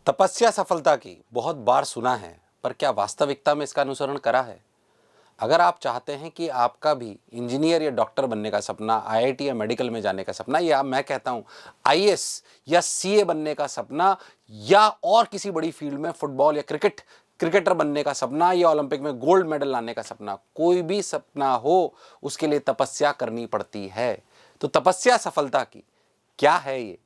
तपस्या सफलता की बहुत बार सुना है, पर क्या वास्तविकता में इसका अनुसरण करा है? अगर आप चाहते हैं कि आपका भी इंजीनियर या डॉक्टर बनने का सपना, आईआईटी या मेडिकल में जाने का सपना, या मैं कहता हूं आईएएस या सीए बनने का सपना, या और किसी बड़ी फील्ड में फुटबॉल या क्रिकेटर बनने का सपना, या ओलंपिक में गोल्ड मेडल लाने का सपना, कोई भी सपना हो, उसके लिए तपस्या करनी पड़ती है। तो तपस्या सफलता की क्या है ये?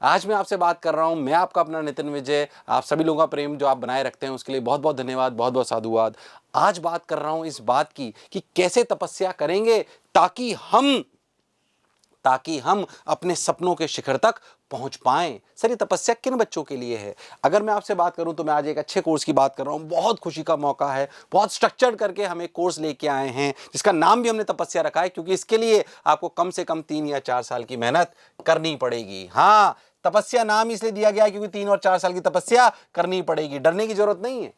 आज मैं आपसे बात कर रहा हूं। मैं आपका अपना नितिन विजय। आप सभी लोगों का प्रेम जो आप बनाए रखते हैं उसके लिए बहुत बहुत धन्यवाद, बहुत बहुत साधुवाद। आज बात कर रहा हूं इस बात की कि कैसे तपस्या करेंगे ताकि हम अपने सपनों के शिखर तक पहुंच पाएं। सर, ये तपस्या किन बच्चों के लिए है? अगर मैं आपसे बात करूं तो मैं आज एक अच्छे कोर्स की बात कर रहा हूं। बहुत खुशी का मौका है। बहुत स्ट्रक्चर्ड करके हम एक कोर्स लेके आए हैं जिसका नाम भी हमने तपस्या रखा है, क्योंकि इसके लिए आपको कम से कम 3 या 4 साल की मेहनत करनी पड़ेगी। हाँ, तपस्या नाम इसलिए दिया गया है क्योंकि 3 और 4 साल की तपस्या करनी पड़ेगी। डरने की जरूरत नहीं है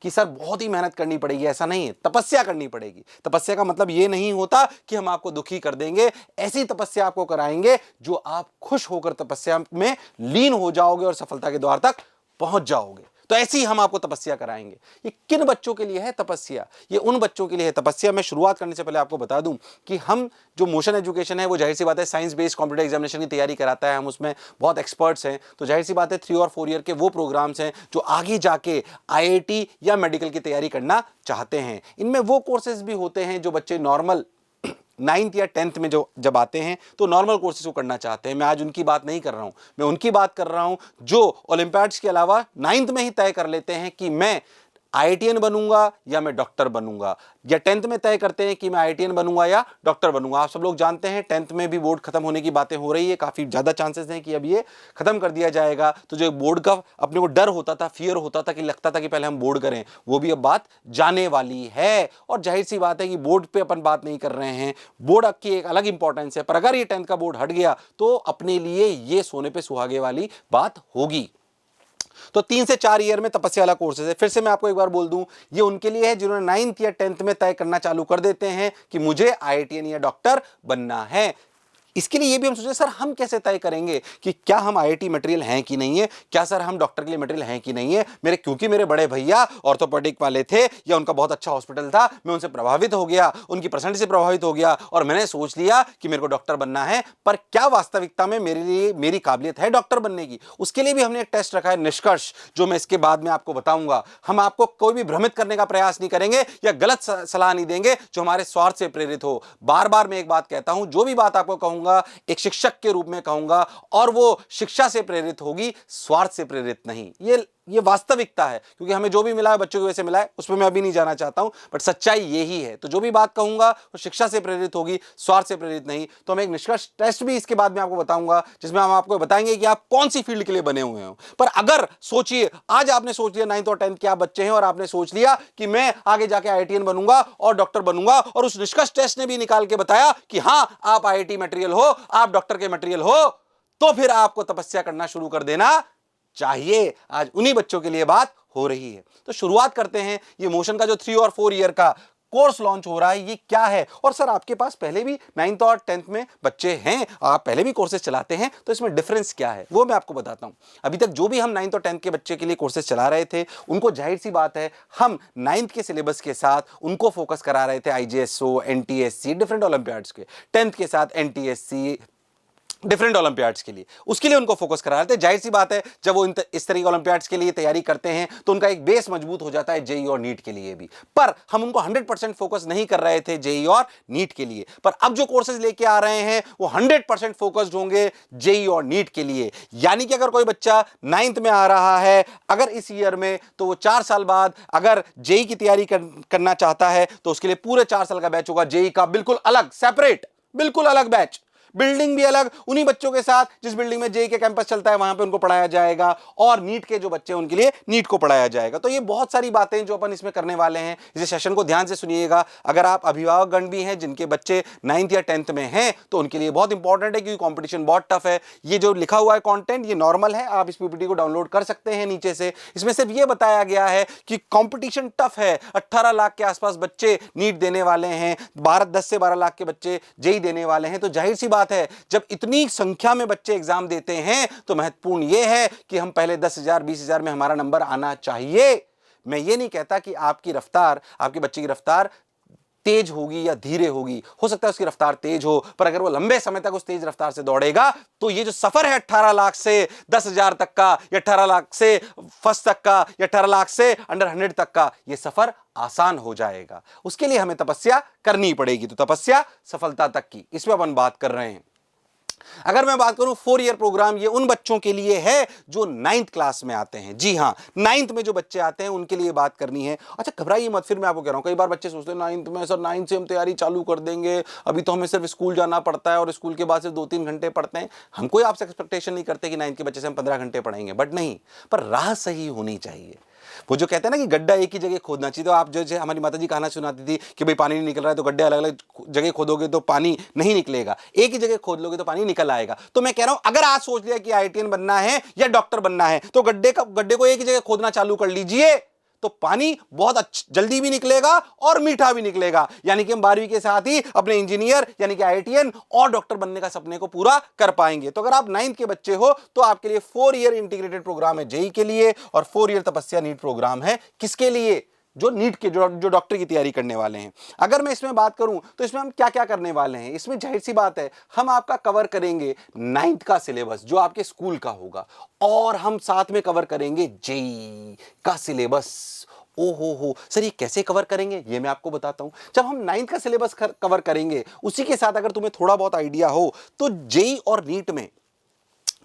कि सर बहुत ही मेहनत करनी पड़ेगी, ऐसा नहीं है। तपस्या करनी पड़ेगी। तपस्या का मतलब ये नहीं होता कि हम आपको दुखी कर देंगे। ऐसी तपस्या आपको कराएंगे जो आप खुश होकर तपस्या में लीन हो जाओगे और सफलता के द्वार तक पहुंच जाओगे। तो ऐसी ही हम आपको तपस्या कराएंगे। ये किन बच्चों के लिए है तपस्या? ये उन बच्चों के लिए है तपस्या। मैं शुरुआत करने से पहले आपको बता दूं कि हम जो मोशन एजुकेशन है वो जाहिर सी बात है साइंस बेस्ड कॉम्पिटिटिव एग्जामिनेशन की तैयारी कराता है। हम उसमें बहुत एक्सपर्ट्स हैं। तो जाहिर सी बात है 3 और 4 ईयर के वो प्रोग्राम्स हैं जो आगे जाके आईआईटी या मेडिकल की तैयारी करना चाहते हैं। इनमें वो कोर्सेज भी होते हैं जो बच्चे नॉर्मल 9th या 10th में जब आते हैं तो नॉर्मल कोर्सेज को करना चाहते हैं। मैं आज उनकी बात नहीं कर रहा हूं। मैं उनकी बात कर रहा हूं जो ओलंपियाड्स के अलावा 9th में ही तय कर लेते हैं कि मैं आईआईटीएन बनूंगा या मैं डॉक्टर बनूंगा, या 10th में तय करते हैं कि मैं आईआईटीएन बनूंगा या डॉक्टर बनूंगा। आप सब लोग जानते हैं 10th में भी बोर्ड खत्म होने की बातें हो रही है। काफी ज्यादा चांसेस हैं कि अब ये खत्म कर दिया जाएगा। तो जो बोर्ड का अपने को डर होता था, फियर होता था, कि लगता था कि पहले हम बोर्ड करें, वो भी अब बात जाने वाली है। और जाहिर सी बात है कि बोर्ड पे अपन बात नहीं कर रहे हैं। बोर्ड की एक अलग इंपॉर्टेंस है, पर अगर ये 10th का बोर्ड हट गया तो अपने लिए ये सोने पे सुहागे वाली बात होगी। तो 3 से 4 ईयर में तपस्या वाला कोर्सेज है। फिर से मैं आपको एक बार बोल दूं, ये उनके लिए है जिन्होंने 9th या 10th में तय करना चालू कर देते हैं कि मुझे आईआईटीएन या डॉक्टर बनना है। इसके लिए ये भी हम सोचे सर हम कैसे तय करेंगे कि क्या हम आईआईटी मटेरियल हैं कि नहीं है, क्या सर हम डॉक्टर के लिए मटेरियल हैं कि नहीं है। क्योंकि मेरे बड़े भैया ऑर्थोपेडिक वाले थे या उनका बहुत अच्छा हॉस्पिटल था, मैं उनसे प्रभावित हो गया, उनकी पर्सनैलिटी से प्रभावित हो गया और मैंने सोच लिया कि मेरे को डॉक्टर बनना है। पर क्या वास्तविकता में मेरे लिए मेरी काबिलियत है डॉक्टर बनने की? उसके लिए भी हमने एक टेस्ट रखा है, निष्कर्ष, जो मैं इसके बाद में आपको बताऊंगा। हम आपको कोई भी भ्रमित करने का प्रयास नहीं करेंगे या गलत सलाह नहीं देंगे जो हमारे स्वार्थ से प्रेरित हो। बार बार मैं एक बात कहता हूं, जो भी बात आपको कहूंगा एक शिक्षक के रूप में कहूंगा, और वो शिक्षा से प्रेरित होगी, स्वार्थ से प्रेरित नहीं। ये वास्तविकता है, क्योंकि हमें जो भी मिला है बच्चों की वजह से मिला है, उसमें मैं अभी नहीं जाना चाहता हूं, बट सच्चाई यही है। तो जो भी बात कहूंगा वो शिक्षा से प्रेरित होगी, स्वार्थ से प्रेरित नहीं। तो मैं एक निष्कर्ष टेस्ट भी इसके बाद में आपको बताऊंगा जिसमें हम आपको बताएंगे कि आप कौन सी फील्ड के लिए बने हुए हो। पर अगर सोचिए, आज आपने सोच लिया 9th और 10th के आप बच्चे हैं और आपने सोच लिया कि मैं आगे जाके आईआईटीएन बनूंगा और डॉक्टर बनूंगा, और उस निष्कर्ष टेस्ट ने भी निकाल के बताया कि हां आप आईआईटी मटेरियल हो, आप डॉक्टर के मटेरियल हो, तो फिर आपको तपस्या करना शुरू कर देना चाहिए। आज उन्हीं बच्चों के लिए बात हो रही है। तो शुरुआत करते हैं। ये मोशन का जो 3 और 4 ईयर का कोर्स लॉन्च हो रहा है, ये क्या है? और सर आपके पास पहले भी 9th और 10th में बच्चे हैं, आप पहले भी कोर्सेज चलाते हैं, तो इसमें डिफरेंस क्या है वो मैं आपको बताता हूं। अभी तक जो भी हम 9th और 10th के बच्चे के लिए कोर्सेज चला रहे थे, उनको जाहिर सी बात है हम 9th के सिलेबस के साथ उनको फोकस करा रहे थे, आईजेएसओ, एनटीएससी, डिफरेंट ओलंपियाड्स के। 10th के साथ एनटीएससी, डिफरेंट ओलंपियाड्स के लिए, उसके लिए उनको फोकस करा रहे थे। जाहिर सी बात है जब वो इस तरह के ओलंपियाड्स के लिए तैयारी करते हैं तो उनका एक बेस मजबूत हो जाता है जेई और नीट के लिए भी। पर हम उनको 100% फोकस नहीं कर रहे थे जेई और नीट के लिए। पर अब जो कोर्सेज लेके आ रहे हैं वो 100% फोकस्ड होंगे जेई और नीट के लिए। यानी कि अगर कोई बच्चा 9th में आ रहा है अगर इस ईयर में, तो वो 4 साल बाद अगर जेई की तैयारी करना चाहता है तो उसके लिए पूरे 4 साल का बैच होगा जेई का, बिल्कुल अलग, सेपरेट, बिल्कुल अलग बैच, बिल्डिंग भी अलग, उन्हीं बच्चों के साथ जिस बिल्डिंग में जेई के कैंपस चलता है वहां पे उनको पढ़ाया जाएगा, और नीट के जो बच्चे उनके लिए नीट को पढ़ाया जाएगा। तो ये बहुत सारी बातें जो अपन इसमें करने वाले हैं। इस सेशन को ध्यान से सुनिएगा। अगर आप अभिभावकगण भी हैं जिनके बच्चे 9th या 10th में हैं तो उनके लिए बहुत इंपॉर्टेंट है, क्योंकि कॉम्पिटिशन बहुत टफ है। ये जो लिखा हुआ है कंटेंट ये नॉर्मल है, आप इस पीपीटी को डाउनलोड कर सकते हैं नीचे से। इसमें सिर्फ ये बताया गया है कि कॉम्पिटिशन टफ है। 18 लाख के आसपास बच्चे नीट देने वाले हैं, 10 से 12 लाख के बच्चे जेई देने वाले हैं। तो जाहिर सी बात बात है, जब इतनी संख्या में बच्चे एग्जाम देते हैं तो महत्वपूर्ण यह है कि हम पहले 10,000 20,000 में हमारा नंबर आना चाहिए। मैं ये नहीं कहता कि आपकी रफ्तार, आपके बच्चे की रफ्तार तेज होगी या धीरे होगी, हो सकता है उसकी रफ्तार तेज हो, पर अगर वो लंबे समय तक उस तेज रफ्तार से दौड़ेगा तो ये जो सफर है 18 लाख से 10,000 तक का, या 18 लाख से फर्स्ट तक का, या 18 लाख से अंडर 100 तक का, ये सफर आसान हो जाएगा। उसके लिए हमें तपस्या करनी पड़ेगी। तो तपस्या सफलता तक की, इसमें अपन बात कर रहे हैं। अगर मैं बात करूं 4 ईयर प्रोग्राम, ये उन बच्चों के लिए है जो 9th क्लास में आते हैं। जी हां, 9th में जो बच्चे आते हैं उनके लिए बात करनी है। अच्छा घबराइए मत, फिर मैं आपको कह रहा हूं, कई बार बच्चे सोचते हैं 9th में सर 9th से हम तैयारी चालू कर देंगे, अभी तो हमें सिर्फ स्कूल जाना पड़ता है और स्कूल के बाद सिर्फ 2-3 घंटे पढ़ते हैं। हम कोई आपसे एक्सपेक्टेशन नहीं करते कि 9th के बच्चे से हम 15 घंटे पढ़ेंगे, बट नहीं, पर राह सही होनी चाहिए। वो जो कहते हैं ना कि गड्ढा एक ही जगह खोदना चाहिए, तो आप जो हमारी माताजी कहना सुनाती थी कि भाई पानी नहीं निकल रहा है तो गड्ढे अलग अलग जगह खोदोगे तो पानी नहीं निकलेगा, एक ही जगह खोद लोगे तो पानी निकल आएगा। तो मैं कह रहा हूं अगर आज सोच लिया कि आईआईटीएन बनना है या डॉक्टर बनना है तो गड्ढे को एक ही जगह खोदना चालू कर लीजिए, तो पानी बहुत जल्दी भी निकलेगा और मीठा भी निकलेगा। यानी कि हम 12वीं के साथ ही अपने इंजीनियर यानी कि आईआईटीएन और डॉक्टर बनने का सपने को पूरा कर पाएंगे। तो अगर आप 9th के बच्चे हो तो आपके लिए 4 ईयर इंटीग्रेटेड प्रोग्राम है जेई के लिए, और 4 ईयर तपस्या नीट प्रोग्राम है किसके लिए, जो नीट के जो डॉक्टर की तैयारी करने वाले हैं। अगर मैं इसमें बात करूं तो इसमें हम क्या क्या करने वाले हैं, इसमें जाहिर सी बात है हम आपका कवर करेंगे 9th का सिलेबस जो आपके स्कूल का होगा, और हम साथ में कवर करेंगे जेई का सिलेबस। ओहो हो सर, ये कैसे कवर करेंगे, ये मैं आपको बताता हूं। जब हम 9th का सिलेबस कवर करेंगे, उसी के साथ अगर तुम्हें थोड़ा बहुत आइडिया हो तो जेई और नीट में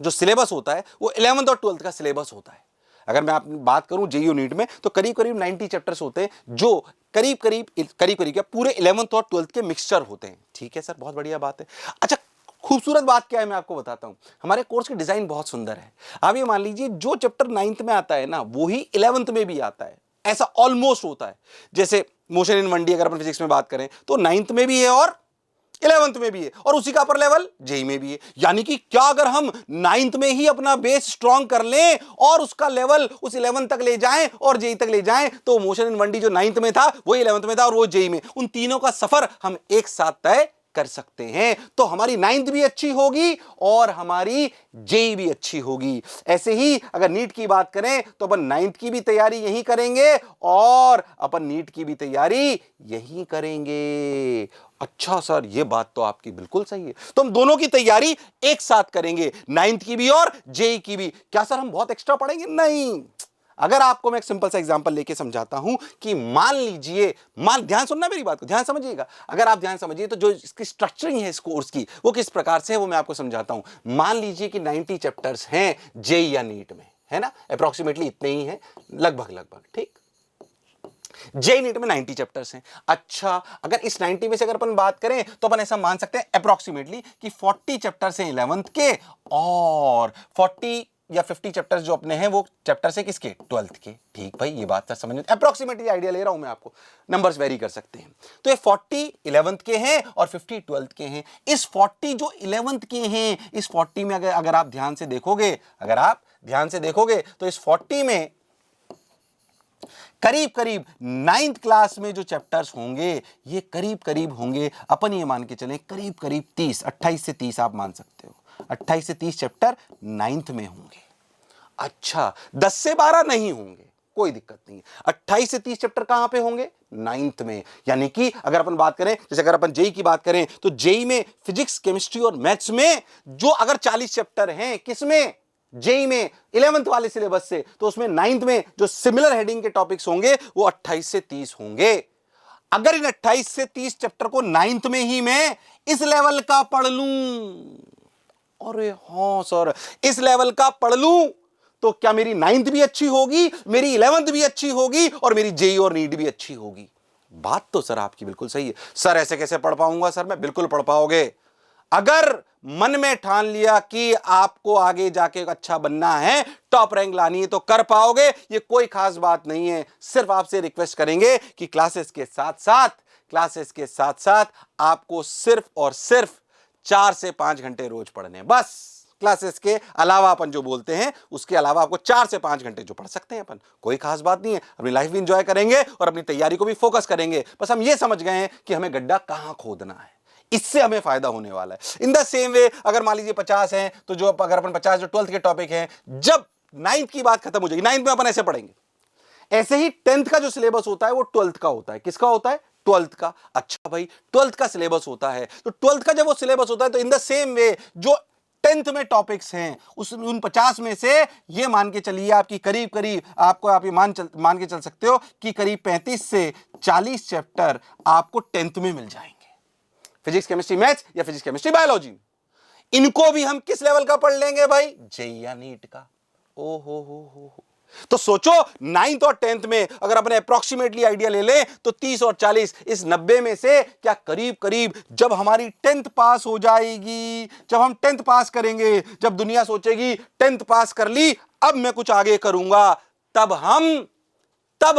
जो सिलेबस होता है वो 11th और 12th का सिलेबस होता है। अगर मैं आप बात करूं जेईयू नीट में तो करीब करीब 90 चैप्टर्स होते हैं जो करीब करीब क्या पूरे 11th और 12th के मिक्सचर होते हैं। ठीक है सर, बहुत बढ़िया बात है। अच्छा खूबसूरत बात क्या है मैं आपको बताता हूं, हमारे कोर्स की डिजाइन बहुत सुंदर है। आप ये मान लीजिए जो चैप्टर 9th में आता है ना वो ही 11th में भी आता है, ऐसा ऑलमोस्ट होता है। जैसे मोशन इन 1D अगर अपन फिजिक्स में बात करें तो 9th में भी है और 11th में भी है, और उसी का अपर लेवल जेई में भी है। यानी कि क्या अगर हम 9th में ही अपना बेस स्ट्रॉन्ग कर लें और उसका लेवल उस 11th तक ले जाएं और जेई तक ले जाएं, तो मोशन इन 1D जो 9th में था वो 11th में था और वो जेई में, उन तीनों का सफर हम एक साथ तय कर सकते हैं। तो हमारी 9th भी अच्छी होगी और हमारी जेई भी अच्छी होगी। ऐसे ही अगर नीट की बात करें तो अपन 9th की भी तैयारी यही करेंगे और अपन नीट की भी तैयारी यही करेंगे। अच्छा सर, ये बात तो आपकी बिल्कुल सही है, तो हम दोनों की तैयारी एक साथ करेंगे, 9th की भी और जेई की भी। क्या सर हम बहुत एक्स्ट्रा पढ़ेंगे? नहीं। अगर आपको मैं एक सिंपल सा एग्जांपल लेके समझाता हूं कि मान लीजिए, ध्यान सुनना मेरी बात को, ध्यान समझिएगा। अगर आप ध्यान समझिए तो जो इसकी स्ट्रक्चरिंग है इस कोर्स की वो किस प्रकार से है वो मैं आपको समझाता हूं। मान लीजिए कि 90 चैप्टर्स हैं जेई या नीट में, है ना, अप्रोक्सीमेटली इतने ही हैं, लगभग ठीक। जेई नीट में 90 चैप्टर्स हैं। अच्छा, अगर इस 90 में से अगर अपन बात करें तो अपन ऐसा मान सकते हैं अप्रोक्सीमेटली कि 40 चैप्टर्स हैं 11th के और 40 या 50 चैप्टर्स जो अपने हैं वो चैप्टर्स है किसके, 12th के। ठीक भाई, ये बात सर समझ में, अप्रोक्सीमेटली आइडिया ले रहा हूं मैं आपको, नंबर्स वेरी कर सकते हैं। तो ये 40 11th के हैं और 50 12th के हैं। इस 40 जो 11th के हैं, इस 40 में अगर आप ध्यान से देखोगे तो इस 40 में करीब करीब 9th क्लास में जो चैप्टर्स होंगे ये करीब करीब होंगे, अपन ये मान के चलें करीब करीब 30, 28 से 30 आप मान सकते हो, 28 से 30 चैप्टर 9th में होंगे। अच्छा, 10 से 12 नहीं होंगे, कोई दिक्कत नहीं है। 28 से 30 चैप्टर कहां पे होंगे, 9th में। यानी कि अगर अपन बात करें, जैसे अगर अपन जेई की बात करें तो जेई में फिजिक्स, केमिस्ट्री और मैथ्स में जो अगर 40 चैप्टर हैं, किसमें, जेई में 11th वाले सिलेबस से, तो उसमें 9th में जो सिमिलर हेडिंग के टॉपिक्स होंगे वो 28 से 30 होंगे। अगर इन 28 से 30 चैप्टर को 9th में ही मैं इस लेवल का पढ़ लूं, अरे हां सर, इस लेवल का पढ़ लूं तो क्या मेरी 9th भी अच्छी होगी, मेरी 11th भी अच्छी होगी और मेरी जेई और नीट भी अच्छी होगी। बात तो सर आपकी बिल्कुल सही है। सर ऐसे कैसे पढ़ पाऊंगा? सर मैं बिल्कुल पढ़ पाओगे। अगर मन में ठान लिया कि आपको आगे जाके अच्छा बनना है, टॉप रैंक लानी है, तो कर पाओगे। ये कोई खास बात नहीं है, सिर्फ आपसे रिक्वेस्ट करेंगे कि क्लासेस के साथ साथ आपको सिर्फ और सिर्फ 4 से 5 घंटे रोज पढ़ने, बस। क्लासेस के अलावा अपन जो बोलते हैं उसके अलावा आपको 4 से 5 घंटे जो पढ़ सकते हैं अपन, कोई खास बात नहीं है। अपनी लाइफ भी इंजॉय करेंगे और अपनी तैयारी को भी फोकस करेंगे। बस हम ये समझ गए हैं कि हमें गड्ढा कहां खोदना है, इससे हमें फायदा होने वाला है। इन द सेम वे अगर मान लीजिए 50 हैं तो जो अगर अपन 50 जो 12th के टॉपिक हैं, जब 9th की बात खत्म हो जाएगी, 9th में अपन ऐसे पढ़ेंगे, ऐसे ही 10th का जो सिलेबस होता है वो 12th का होता है। किसका होता है? 12th का। अच्छा भाई 12th का सिलेबस होता है, तो 12th का जब वो सिलेबस होता है तो इन द सेम वे जो 10th में टॉपिक्स हैं उन 50 में से ये मान के चलिए आपकी करीब करीब आपको आप ये मान के चल सकते हो कि करीब 35 से 40 चैप्टर आपको 10th में मिल जाएंगे, फिजिक्स केमिस्ट्री मैथ्स या फिजिक्स केमिस्ट्री बायोलॉजी। इनको भी हम किस लेवल का पढ़ लेंगे भाई? जेईई या नीट का। ओ हो। तो सोचो 9th और 10th में अगर अपने अप्रोक्सीमेटली आइडिया ले लें तो 30 और 40 इस 90 में से क्या करीब करीब जब हमारी 10th पास हो जाएगी, जब हम 10th पास करेंगे, जब दुनिया सोचेगी 10th पास कर ली अब मैं कुछ आगे करूंगा, तब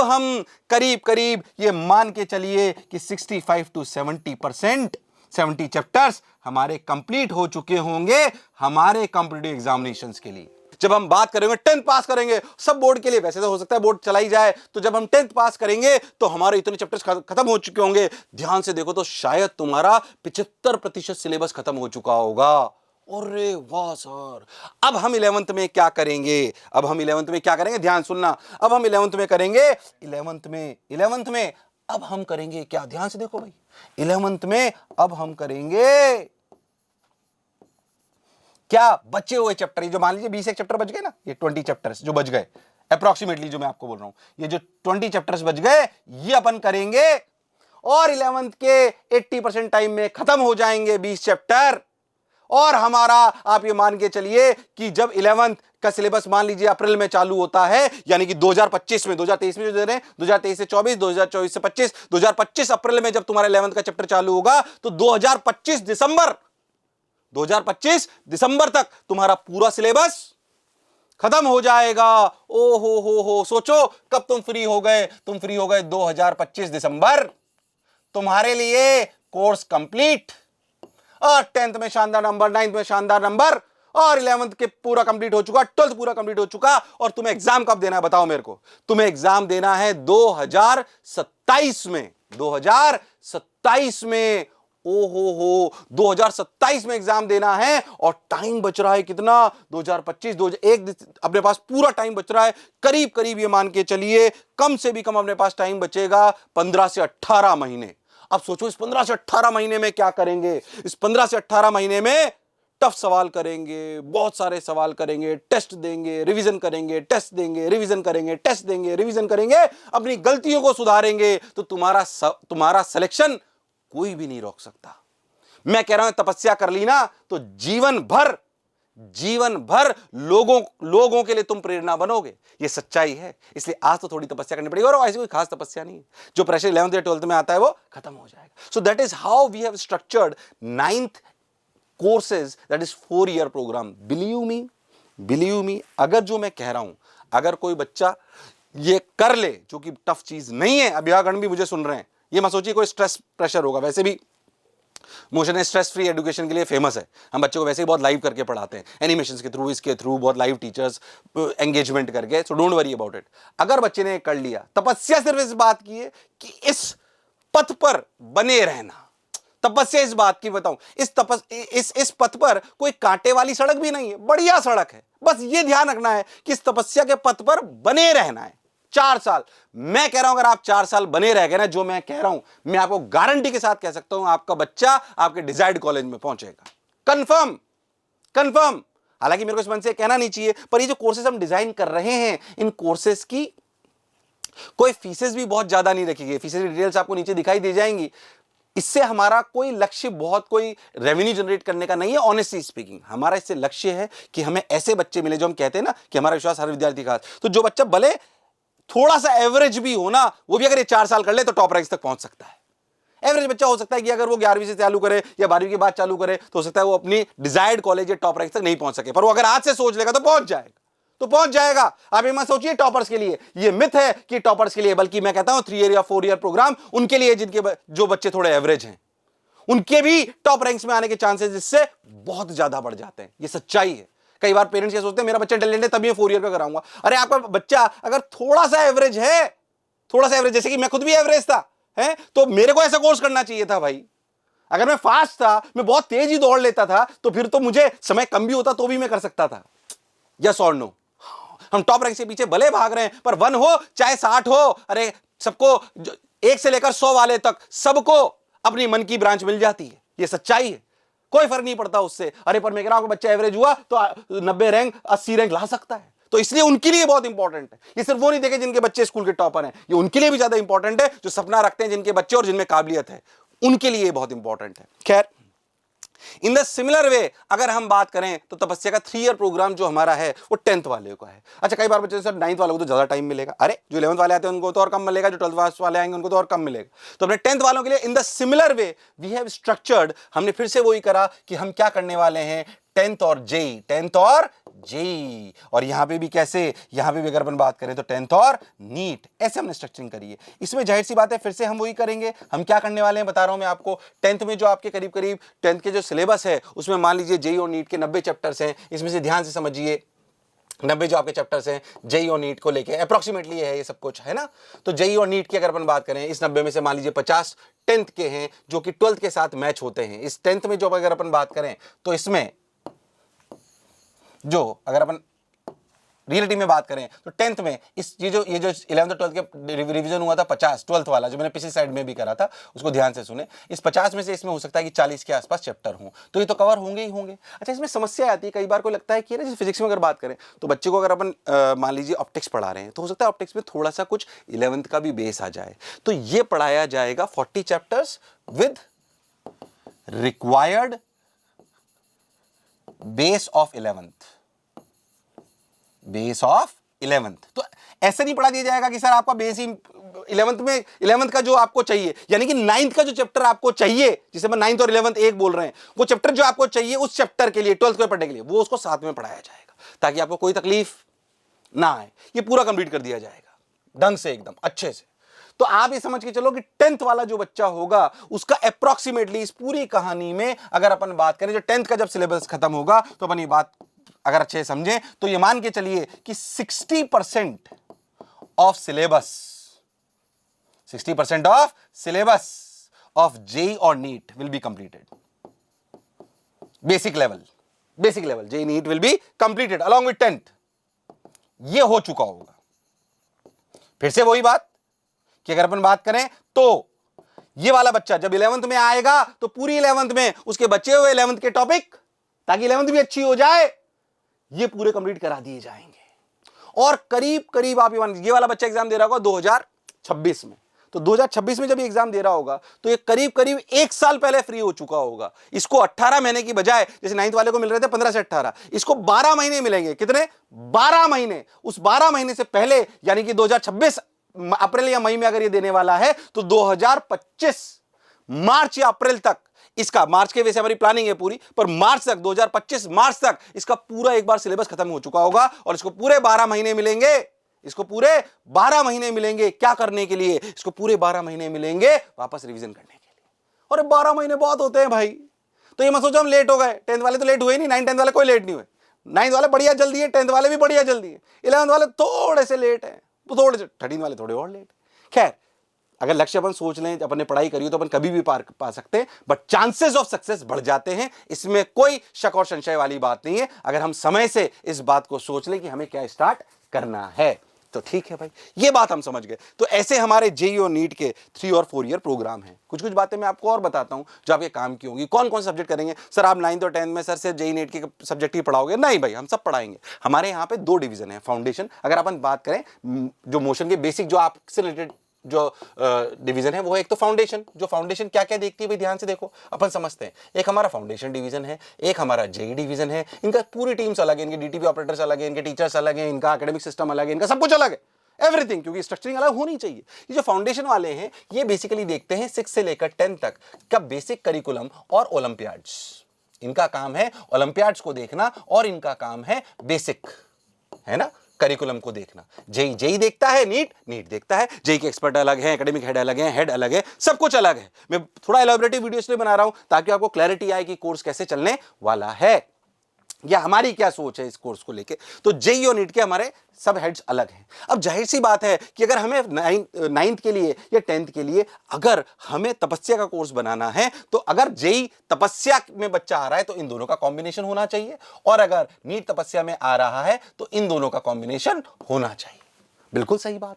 हम करीब करीब ये मान के चलिए कि 65 to 70% 70 चैप्टर्स हमारे कंप्लीट हो चुके होंगे हमारे कॉम्पिटिटिव एग्जामिनेशंस के लिए। जब हम बात करेंगे 10th पास करेंगे, सब बोर्ड के लिए, वैसे तो हो सकता है बोर्ड चला ही जाए, तो जब हम 10th पास करेंगे तो हमारे इतने चैप्टर्स खत्म हो चुके होंगे, ध्यान से देखो तो शायद तुम्हारा 75% सिलेबस खत्म हो चुका होगा। अरे वाह सर, अब हम 11th में क्या करेंगे? ध्यान सुनना, अब हम 11th में करेंगे, 11th में अब हम करेंगे क्या? ध्यान से देखो भाई, 11th में अब हम करेंगे क्या? बचे हुए चैप्टर, जो मान लीजिए 20 चैप्टर बच गए ना, ये 20 चैप्टर्स जो बच गए अप्रोक्सीमेटली, जो मैं आपको बोल रहा हूं, ये जो 20 चैप्टर्स बच गए ये अपन करेंगे और 11th के 80% टाइम में खत्म हो जाएंगे 20 चैप्टर। और हमारा आप ये मान के चलिए कि जब 11th का सिलेबस मान लीजिए अप्रैल में चालू होता है, यानी कि 2025 में, 2023 में जो दे रहे हैं 2023 से 24, 2024 से 25, 2025 अप्रैल में जब तुम्हारा 11th का चैप्टर चालू होगा तो 2025 दिसंबर तक तुम्हारा पूरा सिलेबस खत्म हो जाएगा। ओ हो, सोचो कब तुम फ्री हो गए? 2025 दिसंबर, तुम्हारे लिए कोर्स कंप्लीट, और 10th में शानदार नंबर, 9th में शानदार नंबर, और 11th के पूरा कंप्लीट हो चुका, 12th पूरा कंप्लीट हो चुका। और तुम्हें एग्जाम कब देना है बताओ मेरे को? तुम्हें एग्जाम देना है 2027 में, 2027 में। ओ हो, 2027 में एग्जाम देना है, और टाइम बच रहा है कितना? 2025 अपने पास पूरा टाइम बच रहा है, करीब करीब ये मान के चलिए कम से भी कम अपने पास टाइम बचेगा 15 से 18 महीने। अब सोचो इस 15 से 18 महीने में क्या करेंगे? इस 15 से 18 महीने में टफ सवाल करेंगे, बहुत सारे सवाल करेंगे, टेस्ट देंगे, रिवीजन करेंगे, टेस्ट देंगे, रिवीजन करेंगे, टेस्ट देंगे, रिवीजन करेंगे, अपनी गलतियों को सुधारेंगे, तो तुम्हारा सिलेक्शन कोई भी नहीं रोक सकता। मैं कह रहा हूं तपस्या कर ली ना तो जीवन भर लोगों के लिए तुम प्रेरणा बनोगे, ये सच्चाई है। इसलिए आज तो थोड़ी तपस्या करनी पड़ेगी, और ऐसी कोई खास तपस्या नहीं है, जो प्रेशर 11th या 12th में आता है वो खत्म हो जाएगा। So that is how we have structured 9th courses, that is 4-year program. Believe me, अगर जो मैं कह रहा हूं, अगर कोई बच्चा ये कर ले, जो कि टफ चीज नहीं है, अभिभावक भी मुझे सुन रहे हैं, ये मत सोचिए कोई स्ट्रेस प्रेशर होगा। वैसे भी मोशन स्ट्रेस फ्री एजुकेशन के लिए फेमस है, हम बच्चों को वैसे ही बहुत लाइव करके पढ़ाते हैं, एनिमेशंस के थ्रू, इसके थ्रू बहुत लाइव टीचर्स एंगेजमेंट करके। So don't worry about it. अगर बच्चे ने कर लिया, तपस्या सिर्फ इस बात की है कि इस पथ पर बने रहना। तपस्या इस बात की बताऊं, इस पथ पर कोई कांटे वाली सड़क भी नहीं है, बढ़िया सड़क है। बस ये ध्यान रखना है कि इस तपस्या के पथ पर बने रहना है। 4 साल, मैं कह रहा हूं अगर आप 4 साल बने रह गए ना, जो मैं कह रहा हूं, मैं आपको गारंटी के साथ कह सकता हूं आपका बच्चा आपके डिजायर्ड कॉलेज में पहुंचेगा, कंफर्म। हालांकि मेरे को इस मन से कहना नहीं चाहिए, पर ये जो कोर्सेज हम डिजाइन कर रहे हैं, इन कोर्सेज की कोई फीसेस भी बहुत ज्यादा नहीं रखी गई। फीसेस की डिटेल्स आपको नीचे दिखाई दे जाएंगी। इससे हमारा कोई लक्ष्य बहुत कोई रेवेन्यू जनरेट करने का नहीं है। ऑनेस्टली स्पीकिंग, हमारा इससे लक्ष्य है कि हमें ऐसे बच्चे मिले, जो हम कहते हैं ना कि हमारा विश्वास हर विद्यार्थी का। तो जो बच्चा भले थोड़ा सा एवरेज भी हो ना, वो भी अगर ये 4 साल कर ले तो टॉप रैंक्स तक पहुंच सकता है। एवरेज बच्चा हो सकता है कि अगर वो 11वीं से चालू करे या 12वीं के बाद चालू करे, तो हो सकता है वो अपनी डिजायर्ड कॉलेज या टॉप रैंक तक नहीं पहुंच सके, पर वो अगर आज से सोच लेगा तो पहुंच जाएगा। आप ये मत सोचिए टॉपर्स के लिए, ये मिथ है कि टॉपर्स के लिए, बल्कि मैं कहता हूं 3-year या 4-year प्रोग्राम उनके लिए जिनके जो बच्चे थोड़े एवरेज हैं, उनके भी टॉप रैंक्स में आने के चांसेस इससे बहुत ज्यादा बढ़ जाते हैं। ये सच्चाई है। कई बार पेरेंट्स ये सोचते हैं मेरा बच्चा टैलेंट है तभी 4 ईयर का कराऊंगा। अरे आपका बच्चा अगर थोड़ा सा एवरेज है, जैसे कि मैं खुद भी एवरेज था, है, तो मेरे को ऐसा कोर्स करना चाहिए था भाई। अगर मैं फास्ट था, मैं बहुत तेज ही दौड़ लेता था, तो फिर तो मुझे समय कम भी होता तो भी मैं कर सकता था। यस और नो? हम टॉप रैंक से पीछे भले भाग रहे हैं, पर 1 हो चाहे 60 हो, अरे सबको 1 से लेकर 100 वाले तक सबको अपनी मन की ब्रांच मिल जाती है। ये सच्चाई है, कोई फर्क नहीं पड़ता उससे। अरे पर मैं कह रहा हूं बच्चा एवरेज हुआ तो 90 रैंक 80 रैंक ला सकता है, तो इसलिए उनके लिए बहुत इंपॉर्टेंट है। ये सिर्फ वो नहीं देखे जिनके बच्चे स्कूल के टॉपर हैं, ये उनके लिए भी ज्यादा इंपॉर्टेंट है जो सपना रखते हैं, जिनके बच्चे और जिनमें काबिलियत है, उनके लिए बहुत इंपॉर्टेंट है। खैर, इन द सिमिलर वे अगर हम बात करें तो तपस्या का 3 ईयर प्रोग्राम जो हमारा है वो 10th वाले का है। अच्छा, कई बार बच्चे सर 9th वालों को तो ज्यादा टाइम मिलेगा। अरे जो 11th वाले आते हैं उनको तो और कम मिलेगा, जो 12th वाले आएंगे उनको तो और कम मिलेगा। तो अपने 10th वालों के लिए in the similar way we have structured, हमने फिर से वही करा कि हम क्या करने वाले हैं, 10th और जेई, और यहां पे भी कैसे, यहां पे भी अगर अपन बात करें तो 10th और नीट, ऐसे हमने स्ट्रक्चरिंग करी है। इसमें जाहिर सी बात है फिर से हम वही करेंगे। हम क्या करने वाले हैं बता रहा हूं मैं आपको। 10th में जो आपके करीब करीब 10th के जो सिलेबस है उसमें मान लीजिए जेई और नीट के 90 चैप्टर्स हैं। इसमें से ध्यान से समझिए 90 जो आपके चैप्टर्स हैं जेई और नीट को लेके अप्रोक्सीमेटली है, ये सब कुछ है ना। तो जेई और नीट की अगर अपन बात करें, इस 90 में से मान लीजिए 50 10th के हैं जो कि 12th के साथ मैच होते हैं। इस 10th में जो अगर अपन बात करें तो इसमें जो अगर अपन रियलिटी में बात करें तो 10th में ये जो 11th और 12th के रिवीजन हुआ था 50 12th वाला, जो मैंने पिछली साइड में भी करा था, उसको ध्यान से सुने। इस 50 में से इसमें हो सकता है कि 40 के आसपास चैप्टर हों, तो ये तो कवर होंगे ही होंगे। अच्छा, इसमें समस्या आती है, कई बार को लगता है कि ना जैसे फिजिक्स में अगर बात करें तो बच्चे को अगर अपन मान लीजिए ऑप्टिक्स पढ़ा रहे हैं तो हो सकता है ऑप्टिक्स में थोड़ा सा कुछ 11th का भी बेस आ जाए। तो ये पढ़ाया जाएगा 40 chapters with required base of 11th। Base of 11th तो ऐसे नहीं पढ़ा दिया जाएगा कि सर आपका बेस ही 11th में 11th का जो आपको चाहिए, यानी कि 9th का जो चैप्टर आपको चाहिए, जिसे मैं 9th और 11th एक बोल रहे हैं, वो चैप्टर जो आपको चाहिए उस चैप्टर के लिए 12th को पढ़ने के लिए वो उसको साथ में पढ़ाया जाएगा, ताकि आपको कोई तकलीफ ना आए। ये पूरा कंप्लीट कर दिया जाएगा ढंग से, एकदम अच्छे से। तो आप ये समझ के चलो कि 10th वाला जो बच्चा होगा उसका अप्रोक्सीमेटली इस पूरी कहानी में अगर अपन बात करें, जो 10th का जब सिलेबस खत्म होगा तो अपन ये बात अगर अच्छे समझें तो ये मान के चलिए कि 60% of syllabus, 60% of syllabus of JEE और NEET will be completed. Basic level JEE NEET will be completed along with 10th। ये हो चुका होगा। फिर से वही बात कि अगर अपन बात करें तो ये वाला बच्चा जब 11th में आएगा तो पूरी 11th में उसके बचे हुए 11th के टॉपिक, ताकि 11th भी अच्छी हो जाए, ये पूरे कंप्लीट करा दिए जाएंगे। और करीब करीब आप ये वाला बच्चा एग्जाम दे रहा होगा 2026 में, तो 2026 में जब ये एग्जाम दे रहा होगा तो ये करीब करीब 1 साल पहले फ्री हो चुका होगा। इसको 18 महीने की बजाय, जैसे 9th वाले को मिल रहे थे 15 से 18, इसको 12 महीने मिलेंगे। कितने? 12 महीने। उस 12 महीने से पहले यानी कि 2026 अप्रैल या मई में अगर ये देने वाला है तो 2025 मार्च या अप्रैल तक इसका, मार्च के वैसे हमारी प्लानिंग है पूरी, पर मार्च तक 2025 मार्च तक इसका पूरा एक बार सिलेबस खत्म हो चुका होगा और इसको पूरे 12 महीने मिलेंगे। इसको पूरे 12 महीने मिलेंगे क्या करने के लिए? इसको पूरे 12 महीने मिलेंगे वापस रिवीजन करने के लिए। और 12 महीने बहुत होते हैं भाई। तो ये मत सोचो हम लेट हो गए। 10th वाले तो लेट हुए नहीं, 9 10th वाले कोई लेट नहीं हुए। 9th वाले बढ़िया जल्दी है, 10th वाले भी बढ़िया जल्दी है, 11th वाले थोड़े से लेट है, थोड़े से 13 वाले थोड़े और लेट। खैर, अगर लक्ष्य अपन सोच लें, अपन ने पढ़ाई करी तो अपन कभी भी पार पा सकते हैं, बट चांसेस ऑफ सक्सेस बढ़ जाते हैं, इसमें कोई शक और संशय वाली बात नहीं है। अगर हम समय से इस बात को सोच लें कि हमें क्या स्टार्ट करना है तो ठीक है भाई, ये बात हम समझ गए। तो ऐसे हमारे जेई और नीट के 3 और 4 ईयर प्रोग्राम हैं। कुछ कुछ बातें मैं आपको और बताता हूं जो आपके काम की होंगी। कौन कौन सब्जेक्ट करेंगे? सर आप 9th और 10th में सर से जेई नीट के सब्जेक्ट ही पढ़ाओगे? नहीं भाई, हम सब पढ़ाएंगे। हमारे यहाँ पे 2 डिवीजन है। फाउंडेशन, अगर अपन बात करें जो मोशन के बेसिक जो आपसे रिलेटेड जो डिवीजन है वो है एक तो फाउंडेशन। जो फाउंडेशन क्या क्या देखती है भाई, ध्यान से देखो, अपन समझते हैं। एक हमारा फाउंडेशन डिवीजन है, एक हमारा जेई डिवीजन है। इनका पूरी टीम्स अलग है, इनके डीटीपी ऑपरेटर्स अलग है, इनके टीचर्स अलग हैं, इनका एकेडमिक सिस्टम अलग है, इनका सब कुछ अलग है, एवरीथिंग, क्योंकि स्ट्रक्चरिंग अलग होनी चाहिए। ये जो फाउंडेशन वाले हैं ये बेसिकली देखते हैं 6 से लेकर 10 तक का बेसिक करिकुलम और ओलंपियाड्स। इनका काम है ओलंपियाड्स को देखना और इनका काम है बेसिक, है ना, करिकुलम को देखना। जेई देखता है, नीट देखता है। जेई के एक्सपर्ट अलग हैं, एकेडमिक हेड अलग हैं, हेड अलग है, सब कुछ अलग है। मैं थोड़ा एलैबोरेटिव वीडियो इसलिए बना रहा हूं ताकि आपको क्लैरिटी आए कि कोर्स कैसे चलने वाला है। या हमारी क्या सोच है इस कोर्स को लेके। तो जेई और नीट के हमारे सब हेड्स अलग हैं। अब जाहिर सी बात है कि अगर हमें नाइन्थ के लिए या 10th के लिए अगर हमें तपस्या का कोर्स बनाना है, तो अगर जेई तपस्या में बच्चा आ रहा है तो इन दोनों का कॉम्बिनेशन होना चाहिए, और अगर नीट तपस्या में आ रहा है तो इन दोनों का कॉम्बिनेशन होना चाहिए। बिल्कुल सही बात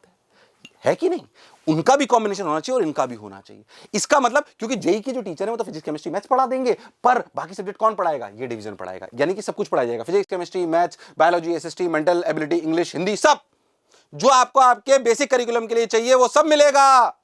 है कि नहीं? उनका भी कॉम्बिनेशन होना चाहिए और इनका भी होना चाहिए। इसका मतलब, क्योंकि जेई के जो टीचर है वो तो फिजिक्स केमिस्ट्री मैथ्स पढ़ा देंगे, पर बाकी सब्जेक्ट कौन पढ़ाएगा? ये डिवीजन पढ़ाएगा, यानी कि सब कुछ पढ़ाया जाएगा, physics chemistry maths biology SST mental ability English Hindi, सब जो आपको आपके बेसिक करिकुलम के लिए चाहिए वो सब मिलेगा।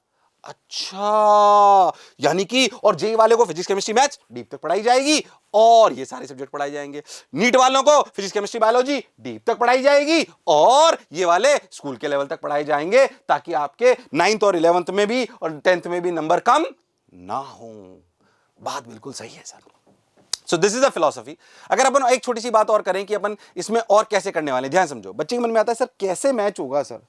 अच्छा, यानी कि और जेई वाले को फिजिक्स केमिस्ट्री मैथ्स डीप तक पढ़ाई जाएगी और ये सारे सब्जेक्ट पढ़ाए जाएंगे। नीट वालों को फिजिक्स केमिस्ट्री बायोलॉजी डीप तक पढ़ाई जाएगी और ये वाले स्कूल के लेवल तक पढ़ाए जाएंगे, ताकि आपके 9th और 11th में भी और 10th में भी नंबर कम ना हो। बात बिल्कुल सही है sir. So this is a philosophy. अगर अपन एक छोटी सी बात और करें कि अपन इसमें और कैसे करने वाले, ध्यान समझो। बच्चे के मन में आता है सर कैसे मैच होगा सर,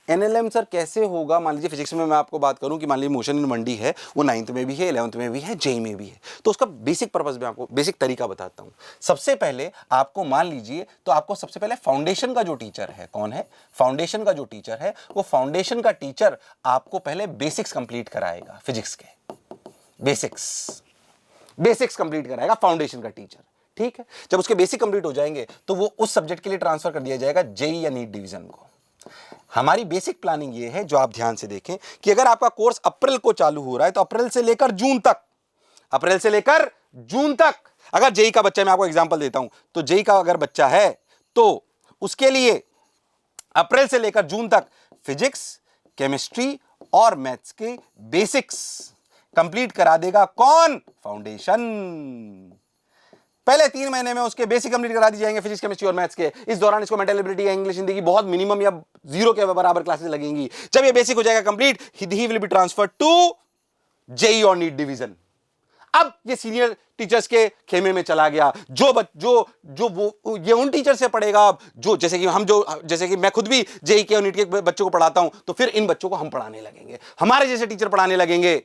एनएलएम सर कैसे होगा? मान लीजिए फिजिक्स में मैं आपको बात करूं कि मान लीजिए मोशन इन 1D है, वो 9th में भी है, 11th में भी है, जेई में भी है। तो उसका बेसिक पर्पस मैं आपको बेसिक तरीका बताता हूं। सबसे पहले आपको मान लीजिए, तो आपको सबसे पहले फाउंडेशन का जो टीचर है, कौन है? फाउंडेशन का जो टीचर है, वो फाउंडेशन का टीचर आपको पहले बेसिक्स कंप्लीट कराएगा। फिजिक्स के बेसिक्स कंप्लीट कराएगा फाउंडेशन का टीचर, ठीक है। जब उसके बेसिक कंप्लीट हो जाएंगे तो वो उस सब्जेक्ट के लिए ट्रांसफर कर दिया जाएगा जेई या नीट डिवीजन को। हमारी बेसिक प्लानिंग ये है, जो आप ध्यान से देखें, कि अगर आपका कोर्स अप्रैल को चालू हो रहा है तो अप्रैल से लेकर जून तक अगर जेई का बच्चा, मैं आपको एग्जांपल देता हूं, तो जेई का अगर बच्चा है तो उसके लिए अप्रैल से लेकर जून तक फिजिक्स केमिस्ट्री और मैथ्स के बेसिक्स कंप्लीट करा देगा। कौन? फाउंडेशन। पहले 3 महीने में उसके बेसिक कंप्लीट करा दी जाएंगे फिजिक्स केमिस्ट्री और मैथ्स के। इस दौरान इसको मेंटल एबिलिटी या इंग्लिश हिंदी की बहुत मिनिमम या 0 के बराबर क्लासेस लगेंगी। जब ये बेसिक हो जाएगा complete, he will be transferred to JEE और नीट डिवीजन। अब ये सीनियर टीचर्स के खेमे में चला गया। वो ये उन टीचर से पढ़ेगा जो, जैसे कि मैं खुद भी जेई के और नीट के बच्चों को पढ़ाता हूं, तो फिर इन बच्चों को हम पढ़ाने लगेंगे, हमारे जैसे टीचर पढ़ाने लगेंगे।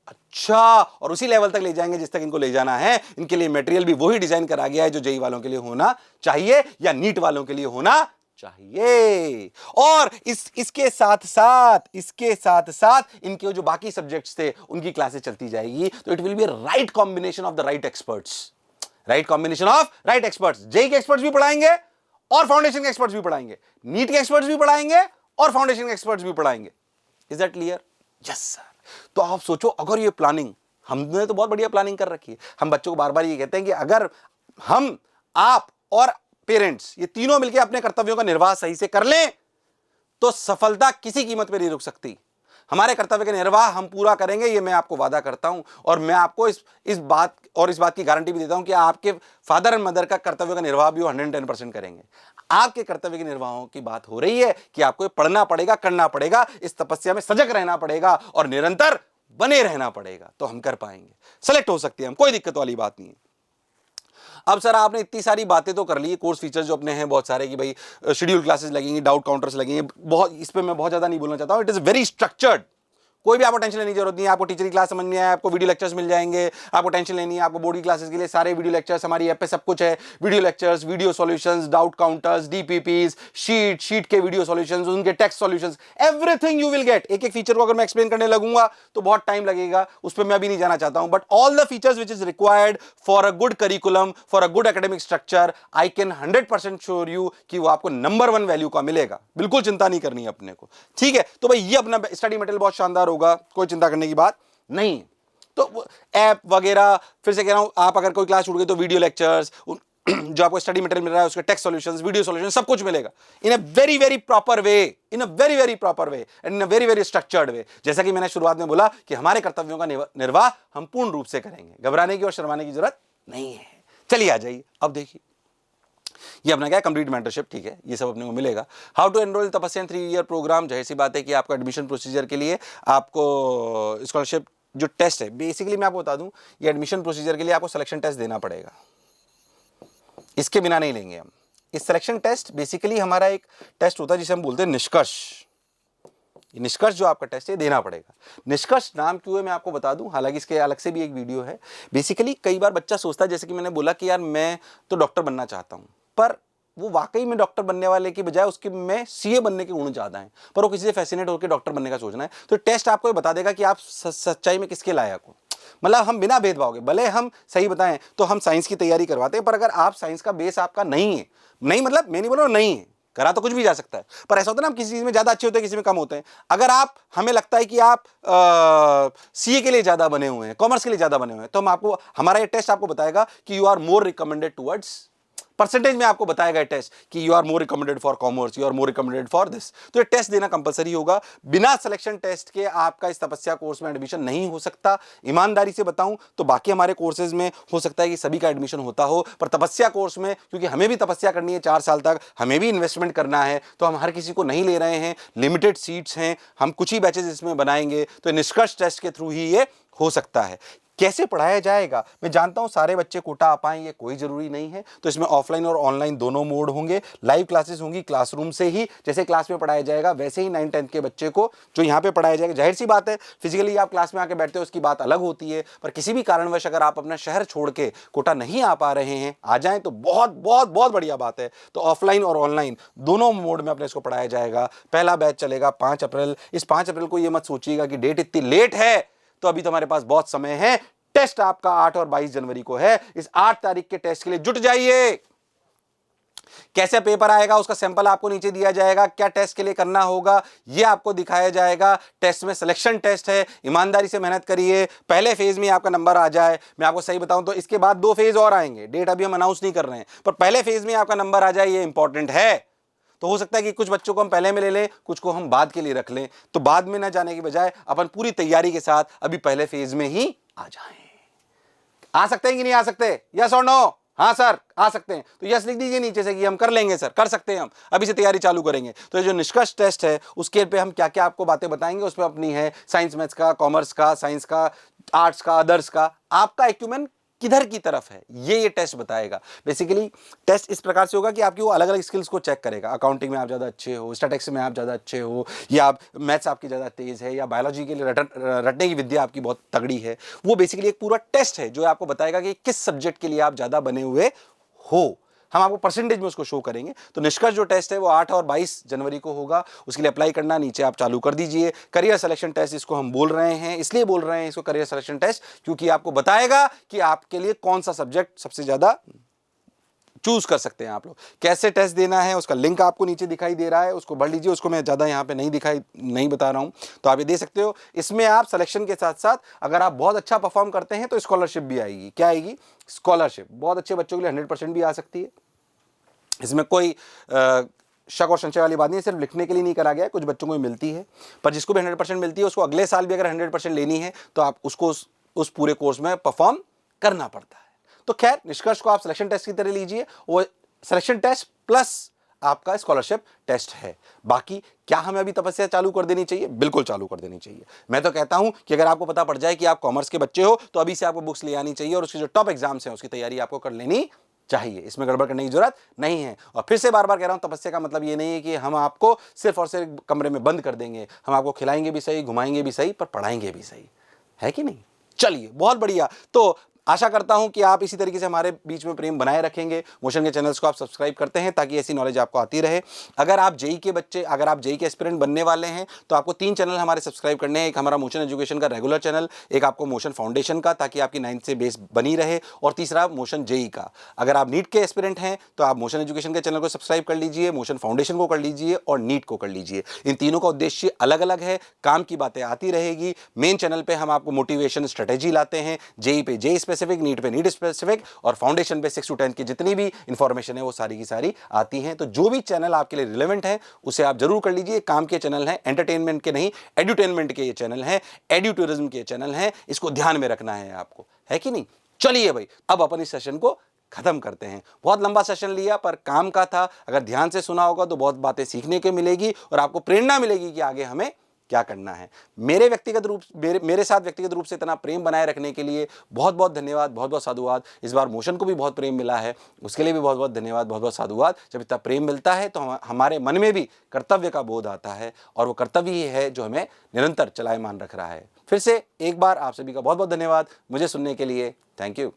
अच्छा, और उसी लेवल तक ले जाएंगे जिस तक इनको ले जाना है। इनके लिए मटेरियल भी वही डिजाइन करा गया है जो जेई वालों के लिए होना चाहिए या नीट वालों के लिए होना चाहिए। और इसके साथ साथ इनके जो बाकी सब्जेक्ट्स थे उनकी क्लासेस चलती जाएगी। तो it will be right combination of the right experts, JEE के एक्सपर्ट्स भी पढ़ाएंगे और फाउंडेशन के एक्सपर्ट्स भी पढ़ाएंगे, नीट के एक्सपर्ट्स भी पढ़ाएंगे और फाउंडेशन के एक्सपर्ट्स भी पढ़ाएंगे। Is that clear? Yes sir. तो आप सोचो, अगर ये प्लानिंग, हमने तो बहुत बढ़िया प्लानिंग कर रखी है। हम बच्चों को बार बार ये कहते हैं कि अगर हम, आप और पेरेंट्स, ये तीनों मिलकर अपने कर्तव्यों का निर्वाह सही से कर लें तो सफलता किसी कीमत पर नहीं रुक सकती। हमारे कर्तव्य का निर्वाह हम पूरा करेंगे, ये मैं आपको वादा करता हूं। और मैं आपको इस बात की गारंटी भी देता हूं कि आपके फादर एंड मदर का कर्तव्य का निर्वाह भी वो 110% करेंगे। आपके कर्तव्य के निर्वाहों की बात हो रही है कि आपको पढ़ना पड़ेगा, करना पड़ेगा, इस तपस्या में सजग रहना पड़ेगा और निरंतर बने रहना पड़ेगा, तो हम कर पाएंगे। सेलेक्ट हो सकते हैं हम, कोई दिक्कत वाली बात नहीं है। अब सर आपने इतनी सारी बातें तो कर ली, कोर्स फीचर्स जो अपने हैं बहुत सारे, कि भाई शेड्यूल क्लासेस लगेंगी, डाउट काउंटर्स लगेंगे, बहुत, इस पे मैं बहुत ज्यादा नहीं बोलना चाहता हूं। It is very structured. कोई भी आपको टेंशन लेने की जरूरत नहीं है। आपको टीचर की क्लास समझ में आए, आपको वीडियो लेक्चर्स मिल जाएंगे, आपको टेंशन लेनी है। आपको बोर्ड की क्लासेस के लिए सारे वीडियो लेक्चर्स हमारी ऐप पे सब कुछ है। Video lectures, video solutions, doubt counters, DPPs, sheet के वीडियो सॉल्यूशंस, उनके text solutions, everything you will get. एक एक फीचर को अगर मैं एक्सप्लेन करने लगूंगा तो बहुत टाइम लगेगा, उस पर मैं अभी नहीं जाना चाहता हूं। But all the features which is required for a good curriculum, for a good academic structure, I can 100% sure you कि वो आपको नंबर 1 वैल्यू का मिलेगा। बिल्कुल चिंता नहीं करनी है अपने को, ठीक है। तो भाई ये अपना स्टडी मटेरियल बहुत शानदार होगा, कोई चिंता करने की बात नहीं। तो ऐप वगैरह, फिर से कह रहा हूं, आप अगर कोई क्लास छूट गई तो वीडियो लेक्चर्स, जो आपको स्टडी मटेरियल मिल रहा है उसके टेक्स्ट सॉल्यूशंस, वीडियो सॉल्यूशंस, सब कुछ मिलेगा in a very very proper way, and in a very very structured way. जैसा कि मैंने शुरुआत में बोला कि हमारे कर्तव्यों का निर्वाह हम पूर्ण रूप से करेंगे, घबराने की और शर्माने की जरूरत नहीं है। चलिए आ जाइए, अब देखिए ये अपना क्या, कंप्लीट मेंटरशिप, ठीक है, ये सब अपने को मिलेगा। हाउ टू एनरोल तपस्या 3 ईयर प्रोग्राम। जाहिर सी बात है कि आपको एडमिशन प्रोसीजर के लिए आपको स्कॉलरशिप जो टेस्ट है, बेसिकली मैं आपको बता दूं, ये एडमिशन प्रोसीजर के लिए आपको सिलेक्शन टेस्ट देना पड़ेगा, इसके बिना नहीं लेंगे हम। इस सिलेक्शन टेस्ट बेसिकली हमारा एक टेस्ट होता है जिसे हम बोलते हैं निष्कर्ष। ये निष्कर्ष जो आपका टेस्ट है देना पड़ेगा। निष्कर्ष नाम क्यों है मैं आपको बता दूं, हालांकि इसके अलग से भी एक वीडियो है। बेसिकली कई बार बच्चा सोचता है, जैसे कि मैंने बोला कि यार मैं तो डॉक्टर बनना चाहता हूं, पर वो वाकई में डॉक्टर बनने वाले की बजाय उसके में सीए बनने के गुण ज्यादा हैं, पर वो किसी से फैसिनेट होकर डॉक्टर बनने का सोचना है। तो टेस्ट आपको ये बता देगा कि आप सच्चाई में किसके लायक हो। मतलब हम बिना भेदभाव के, भले हम सही बताएं तो हम साइंस की तैयारी करवाते हैं, पर अगर आप साइंस का बेस आपका नहीं है, नहीं मतलब मैं नहीं बोल रहा हूं नहीं है, करा तो कुछ भी जा सकता है, पर ऐसा होता है ना हम किसी चीज में ज्यादा अच्छे होते हैं, किसी में कम होते हैं। अगर आप हमें लगता है कि आप सीए के लिए ज्यादा बने हुए हैं, कॉमर्स के लिए ज्यादा बने हुए हैं, तो हम आपको, हमारा ये टेस्ट आपको बताएगा कि you are more recommended towards, percentage में आपको बताएगा टेस्ट कि you are more recommended for commerce, you are more recommended for this. तो ये टेस्ट देना कंपलसरी होगा। बिना सिलेक्शन टेस्ट के आपका इस तपस्या कोर्स में एडमिशन नहीं हो सकता। ईमानदारी से बताऊं तो बाकी हमारे कोर्सेज में हो सकता है कि सभी का एडमिशन होता हो, पर तपस्या कोर्स में क्योंकि हमें भी तपस्या करनी है 4 साल तक, हमें भी इन्वेस्टमेंट करना है, तो हम हर किसी को नहीं ले रहे हैं। लिमिटेड सीट्स हैं, हम कुछ ही बैचेज इसमें बनाएंगे, तो निष्कर्ष टेस्ट के थ्रू ही ये हो सकता है। कैसे पढ़ाया जाएगा, मैं जानता हूं सारे बच्चे कोटा आ पाएं ये कोई जरूरी नहीं है, तो इसमें ऑफलाइन और ऑनलाइन दोनों मोड होंगे। लाइव क्लासेस होंगी क्लासरूम से ही, जैसे क्लास में पढ़ाया जाएगा वैसे ही 9-10 के बच्चे को जो यहां पे पढ़ाया जाएगा। जाहिर सी बात है फिजिकली आप क्लास में आके बैठते हो उसकी बात अलग होती है, पर किसी भी कारणवश अगर आप अपना शहर छोड़ के कोटा नहीं आ पा रहे हैं, आ जाएं तो बहुत बहुत बहुत बढ़िया बात है। तो ऑफलाइन और ऑनलाइन दोनों मोड में अपने इसको पढ़ाया जाएगा। पहला बैच चलेगा 5 अप्रैल। इस 5 अप्रैल को ये मत सोचिएगा कि डेट इतनी लेट है, तो अभी तो हमारे पास बहुत समय है। टेस्ट आपका 8 और 22 जनवरी को है। इस 8 तारीख के टेस्ट के लिए जुट जाइए। कैसे पेपर आएगा उसका सैंपल आपको नीचे दिया जाएगा, क्या टेस्ट के लिए करना होगा यह आपको दिखाया जाएगा। टेस्ट में सिलेक्शन टेस्ट है, ईमानदारी से मेहनत करिए, पहले फेज में आपका नंबर आ जाए। मैं आपको सही बताऊं तो इसके बाद 2 फेज और आएंगे, डेट अभी हम अनाउंस नहीं कर रहे हैं, पर पहले फेज में आपका नंबर आ जाए, ये इंपॉर्टेंट है। तो हो सकता है कि कुछ बच्चों को हम पहले में ले लें, कुछ को हम बाद के लिए रख लें, तो बाद में ना जाने की बजाय अपन पूरी तैयारी के साथ अभी पहले फेज में ही आ जाएं। आ सकते हैं कि नहीं आ सकते, यस और नो? हाँ सर आ सकते हैं, तो यस लिख दीजिए नीचे से कि हम कर लेंगे सर, कर सकते हैं, हम अभी से तैयारी चालू करेंगे। तो ये जो निष्कर्ष टेस्ट है उसके पे हम क्या क्या आपको बातें बताएंगे, उसमें अपनी है साइंस मैथ्स का, कॉमर्स का, साइंस का, आर्ट्स का, अदर्स का, आपका एक्यूमेन किधर की तरफ है ये टेस्ट बताएगा। बेसिकली टेस्ट इस प्रकार से होगा कि आपकी वो अलग अलग स्किल्स को चेक करेगा। अकाउंटिंग में आप ज़्यादा अच्छे हो, स्टैटिस्टिक्स में आप ज़्यादा अच्छे हो, या आप मैथ्स आपकी ज़्यादा तेज़ है, या बायोलॉजी के लिए रटने की विद्या आपकी बहुत तगड़ी है। वो बेसिकली एक पूरा टेस्ट है जो आपको बताएगा कि किस सब्जेक्ट के लिए आप ज़्यादा बने हुए हो। हम आपको परसेंटेज में उसको शो करेंगे। तो निष्कर्ष जो टेस्ट है वो 8 और 22 जनवरी को होगा। उसके लिए अप्लाई करना नीचे आप चालू कर दीजिए। करियर सिलेक्शन टेस्ट इसको हम बोल रहे हैं, इसलिए बोल रहे हैं इसको करियर सिलेक्शन टेस्ट क्योंकि आपको बताएगा कि आपके लिए कौन सा सब्जेक्ट सबसे ज्यादा चूज कर सकते हैं आप लोग। कैसे टेस्ट देना है उसका लिंक आपको नीचे दिखाई दे रहा है, उसको पढ़ लीजिए। उसको मैं ज़्यादा यहाँ पे नहीं बता रहा हूँ, तो आप ये दे सकते हो। इसमें आप सिलेक्शन के साथ साथ अगर आप बहुत अच्छा परफॉर्म करते हैं तो स्कॉलरशिप भी आएगी। क्या आएगी? स्कॉलरशिप। बहुत अच्छे बच्चों के लिए 100% भी आ सकती है। इसमें कोई शक और संशय वाली बात नहीं है, सिर्फ लिखने के लिए नहीं करा गया है, कुछ बच्चों को मिलती है, पर जिसको भी 100% मिलती है उसको अगले साल भी अगर 100% लेनी है तो आप उसको उस पूरे कोर्स में परफॉर्म करना पड़ता है। तो खैर निष्कर्ष को आप सिलेक्शन टेस्ट की तरह लीजिए, वो सिलेक्शन टेस्ट प्लस आपका स्कॉलरशिप टेस्ट है। बाकी क्या हमें अभी तपस्या चालू कर देनी चाहिए? बिल्कुल चालू कर देनी चाहिए। मैं तो कहता हूं कि अगर आपको पता पड़ जाए कि आप कॉमर्स के बच्चे हो तो अभी से आपको बुक्स ले आनी चाहिए और उसके जो टॉप एग्जाम्स हैं उसकी तैयारी आपको कर लेनी चाहिए। इसमें गड़बड़ करने की जरूरत नहीं है। और फिर से बार बार कह रहा हूं, तपस्या का मतलब ये नहीं है कि हम आपको सिर्फ और सिर्फ कमरे में बंद कर देंगे। हम आपको खिलाएंगे भी सही, घुमाएंगे भी सही, पर पढ़ाएंगे भी सही, है कि नहीं? चलिए बहुत बढ़िया। तो आशा करता हूं कि आप इसी तरीके से हमारे बीच में प्रेम बनाए रखेंगे। मोशन के चैनल्स को आप सब्सक्राइब करते हैं ताकि ऐसी नॉलेज आपको आती रहे। अगर आप जेई के बच्चे, अगर आप जेई के एस्पिरेंट बनने वाले हैं तो आपको 3 चैनल हमारे सब्सक्राइब करने हैं। एक हमारा मोशन एजुकेशन का रेगुलर चैनल, एक आपको मोशन फाउंडेशन का ताकि आपकी 9th से बेस बनी रहे, और तीसरा मोशन जेई का। अगर आप नीट के एस्पिरेंट हैं तो आप मोशन एजुकेशन के चैनल को सब्सक्राइब कर लीजिए, मोशन फाउंडेशन को कर लीजिए और नीट को कर लीजिए। इन तीनों का उद्देश्य अलग अलग है, काम की बातें आती रहेगी। मेन चैनल पर हम आपको मोटिवेशन स्ट्रेटेजी लाते हैं, जेई पे जेई स्पेसिफिक, नीट पे नीट स्पेसिफिक, और फाउंडेशन पे 6 to 10 की जितनी भी इंफॉर्मेशन है वो सारी की सारी आती हैं। तो जो भी चैनल आपके लिए रिलेवेंट है उसे आप जरूर कर लीजिए। काम के चैनल हैं, एंटरटेनमेंट के नहीं, एड्यूटेनमेंट के ये चैनल हैं, एड्यूटूरिज्म के चैनल हैं। इसको ध्यान में रखना है आपको, है कि नहीं? चलिए भाई, अब अपन इस सेशन को खत्म करते हैं। बहुत लंबा सेशन लिया पर काम का था। अगर ध्यान से सुना होगा तो बहुत बातें सीखने को मिलेगी और आपको प्रेरणा मिलेगी कि आगे हमें क्या करना है। मेरे साथ व्यक्तिगत रूप से इतना प्रेम बनाए रखने के लिए बहुत बहुत धन्यवाद, बहुत बहुत साधुवाद। इस बार मोशन को भी बहुत प्रेम मिला है, उसके लिए भी बहुत बहुत धन्यवाद, बहुत बहुत साधुवाद। जब इतना प्रेम मिलता है तो हमारे मन में भी कर्तव्य का बोध आता है, और वो कर्तव्य ही है जो हमें निरंतर चलायमान रख रहा है। फिर से एक बार आप सभी का बहुत बहुत धन्यवाद मुझे सुनने के लिए। Thank you.